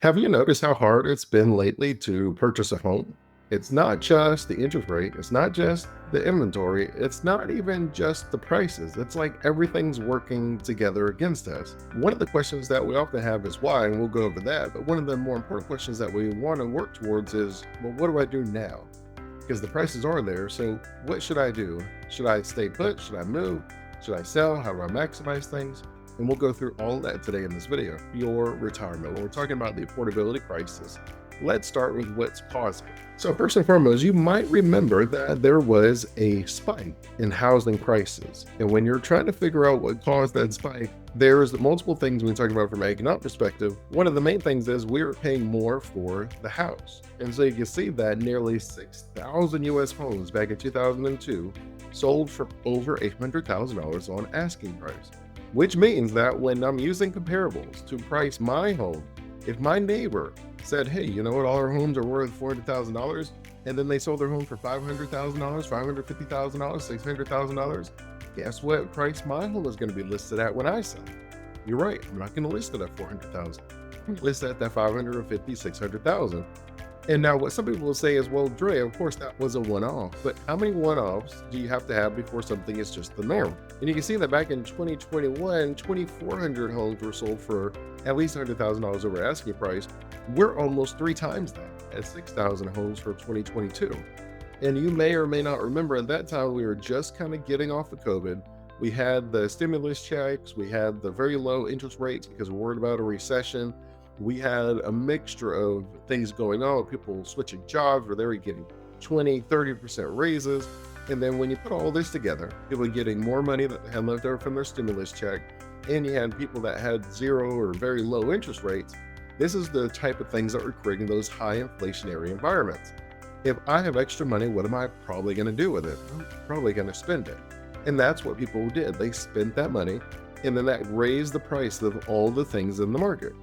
Have you noticed how hard it's been lately to purchase a home? It's not just the interest rate, it's not just the inventory, it's not even just the prices. It's like everything's working together against us. One of the questions that we often have is why, and we'll go over that. But one of the more important questions that we want to work towards is, well, what do I do now? Because the prices are there. So what should I do? Should I stay put? Should I move? Should I sell? How do I maximize things? And we'll go through all of that today in this video. Your retirement. When we're talking about the affordability crisis, let's start with what's causing it. So first and foremost, you might remember that there was a spike in housing prices. And when you're trying to figure out what caused that spike, there's multiple things when talking about from an economic perspective. One of the main things is we're paying more for the house. And so you can see that nearly 6,000 US homes back in 2002 sold for over $800,000 on asking price. Which means that when I'm using comparables to price my home, if my neighbor said, hey, you know what, all our homes are worth $400,000, and then they sold their home for $500,000, $550,000, $600,000, guess what price my home is going to be listed at when I sell? You're right, I'm not going to list it at $400,000. I'm going to list it at that $550,000, $600,000. And now what some people will say is, well, Dre, of course that was a one-off, but how many one-offs do you have to have before something is just the norm? And you can see that back in 2021, 2,400 homes were sold for at least $100,000 over asking price. We're almost 3 times that at 6,000 homes for 2022. And you may or may not remember at that time, we were just kind of getting off of COVID. We had the stimulus checks, we had the very low interest rates because we're worried about a recession. We had a mixture of things going on, people switching jobs where they were getting 20, 30% raises. And then when you put all this together, people getting more money that they had left over from their stimulus check, and you had people that had zero or very low interest rates. This is the type of things that were creating those high inflationary environments. If I have extra money, what am I probably going to do with it? I'm probably going to spend it. And that's what people did. They spent that money, and then that raised the price of all the things in the market.